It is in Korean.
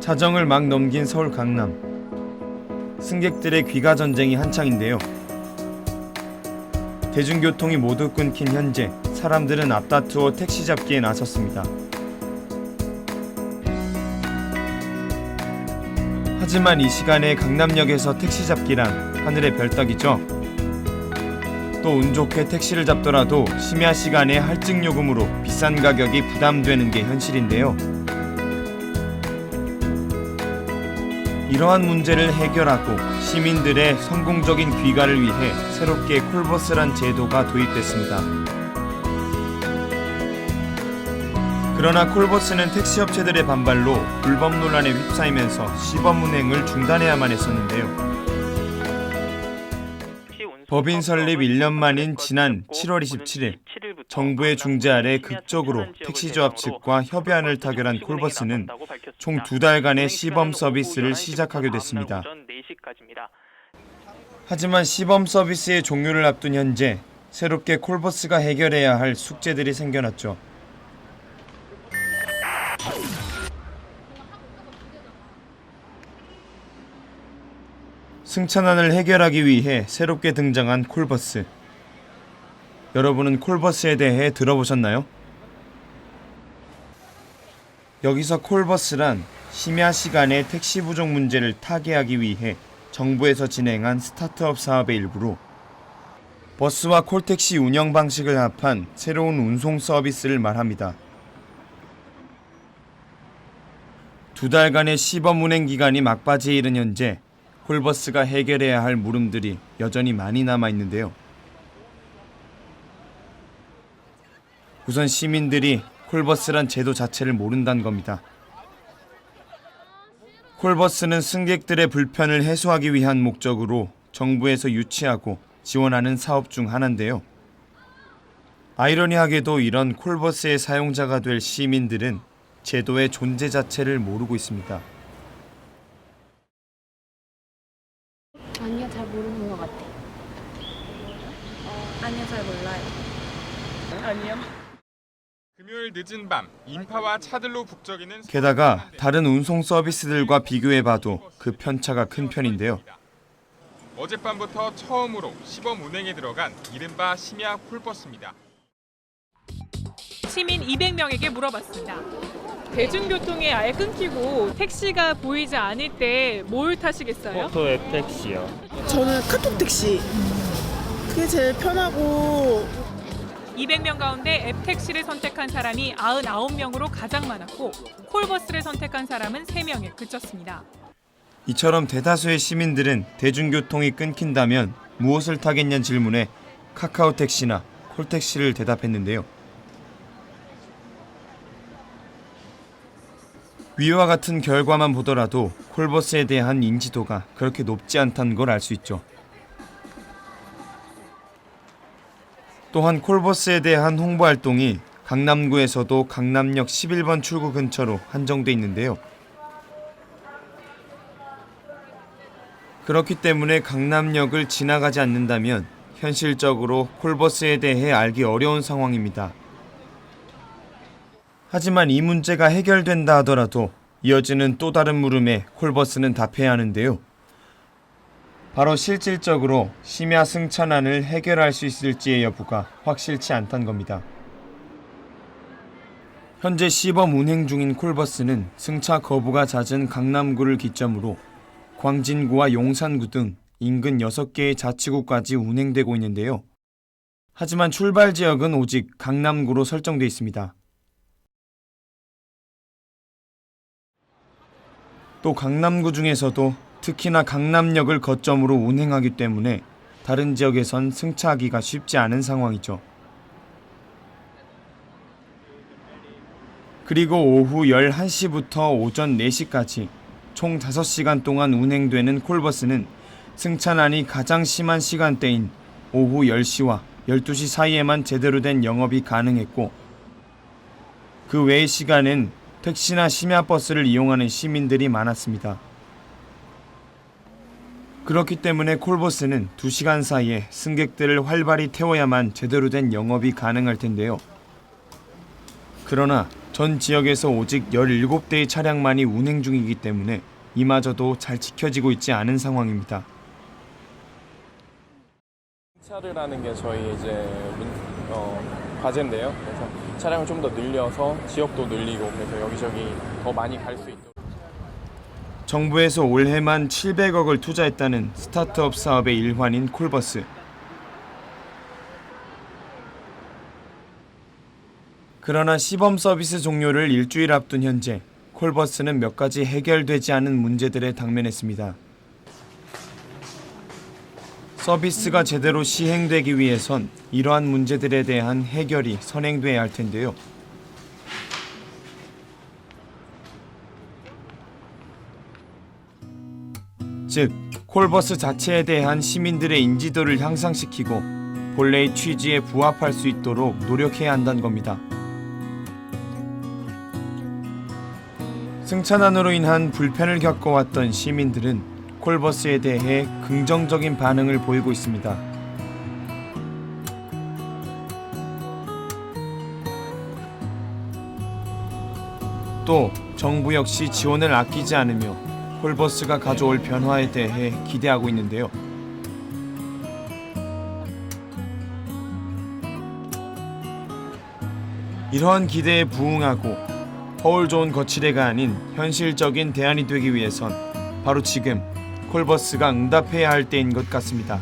자정을 막 넘긴 서울 강남. 승객들의 귀가 전쟁이 한창인데요. 대중교통이 모두 끊긴 현재 사람들은 앞다투어 택시 잡기에 나섰습니다. 하지만 이 시간에 강남역에서 택시 잡기란 하늘의 별따기죠. 또 운 좋게 택시를 잡더라도 심야 시간에 할증 요금으로 비싼 가격이 부담되는 게 현실인데요. 이러한 문제를 해결하고 시민들의 성공적인 귀가를 위해 새롭게 콜버스란 제도가 도입됐습니다. 그러나 콜버스는 택시업체들의 반발로 불법 논란에 휩싸이면서 시범 운행을 중단해야만 했었는데요. 법인 설립 1년 만인 지난 7월 27일 정부의 중재 아래 극적으로 택시조합 측과 협의안을 타결한 콜버스는 총 2달간의 시범 서비스를 시작하게 됐습니다. 하지만 시범 서비스의 종료를 앞둔 현재 새롭게 콜버스가 해결해야 할 숙제들이 생겨났죠. 승차난을 해결하기 위해 새롭게 등장한 콜버스. 여러분은 콜버스에 대해 들어보셨나요? 여기서 콜버스란 심야 시간에 택시 부족 문제를 타개하기 위해 정부에서 진행한 스타트업 사업의 일부로 버스와 콜택시 운영 방식을 합한 새로운 운송 서비스를 말합니다. 2달간의 시범 운행 기간이 막바지에 이른 현재 콜버스가 해결해야 할 물음들이 여전히 많이 남아있는데요. 우선 시민들이 콜버스란 제도 자체를 모른다는 겁니다. 콜버스는 승객들의 불편을 해소하기 위한 목적으로 정부에서 유치하고 지원하는 사업 중 하나인데요. 아이러니하게도 이런 콜버스의 사용자가 될 시민들은 제도의 존재 자체를 모르고 있습니다. 아니요, 잘 모르는 것 같아. 아니요, 잘 몰라요. 아니요. 금요일 늦은 밤 인파와 차들로 북적이는 게다가 다른 운송 서비스들과 비교해봐도 그 편차가 큰 편인데요. 어젯밤부터 처음으로 시범 운행에 들어간 이른바 심야 콜버스입니다. 시민 200명에게 물어봤습니다. 대중교통이 아예 끊기고 택시가 보이지 않을 때 뭘 타시겠어요? 포토앱 택시요. 저는 카톡 택시. 그게 제일 편하고 200명 가운데 앱 택시를 선택한 사람이 99명으로 가장 많았고 콜버스를 선택한 사람은 3명에 그쳤습니다. 이처럼 대다수의 시민들은 대중교통이 끊긴다면 무엇을 타겠냐는 질문에 카카오택시나 콜택시를 대답했는데요. 위와 같은 결과만 보더라도 콜버스에 대한 인지도가 그렇게 높지 않다는 걸 알 수 있죠. 또한 콜버스에 대한 홍보 활동이 강남구에서도 강남역 11번 출구 근처로 한정돼 있는데요. 그렇기 때문에 강남역을 지나가지 않는다면 현실적으로 콜버스에 대해 알기 어려운 상황입니다. 하지만 이 문제가 해결된다 하더라도 이어지는 또 다른 물음에 콜버스는 답해야 하는데요. 바로 실질적으로 심야 승차난을 해결할 수 있을지의 여부가 확실치 않다는 겁니다. 현재 시범 운행 중인 콜버스는 승차 거부가 잦은 강남구를 기점으로 광진구와 용산구 등 인근 6개의 자치구까지 운행되고 있는데요. 하지만 출발 지역은 오직 강남구로 설정돼 있습니다. 또 강남구 중에서도 특히나 강남역을 거점으로 운행하기 때문에 다른 지역에선 승차하기가 쉽지 않은 상황이죠. 그리고 오후 11시부터 오전 4시까지 총 5시간 동안 운행되는 콜버스는 승차난이 가장 심한 시간대인 오후 10시와 12시 사이에만 제대로 된 영업이 가능했고 그 외의 시간엔 택시나 심야버스를 이용하는 시민들이 많았습니다. 그렇기 때문에 콜버스는 2시간 사이에 승객들을 활발히 태워야만 제대로 된 영업이 가능할 텐데요. 그러나 전 지역에서 오직 17대의 차량만이 운행 중이기 때문에 이마저도 잘 지켜지고 있지 않은 상황입니다. 차를 하는 게 저희 이제 과제인데요. 그래서 차량을 좀 더 늘려서 지역도 늘리고 그래서 여기저기 더 많이 갈 수 있도록. 정부에서 올해만 700억을 투자했다는 스타트업 사업의 일환인 콜버스. 그러나 시범 서비스 종료를 일주일 앞둔 현재 콜버스는 몇 가지 해결되지 않은 문제들에 당면했습니다. 서비스가 제대로 시행되기 위해선 이러한 문제들에 대한 해결이 선행돼야 할 텐데요. 즉, 콜버스 자체에 대한 시민들의 인지도를 향상시키고 본래의 취지에 부합할 수 있도록 노력해야 한다는 겁니다. 승차난으로 인한 불편을 겪어왔던 시민들은 콜버스에 대해 긍정적인 반응을 보이고 있습니다. 또 정부 역시 지원을 아끼지 않으며 콜버스가 가져올 변화에 대해 기대하고 있는데요. 이러한 기대에 부응하고 허울 좋은 거치대가 아닌 현실적인 대안이 되기 위해선 바로 지금 콜버스가 응답해야 할 때인 것 같습니다.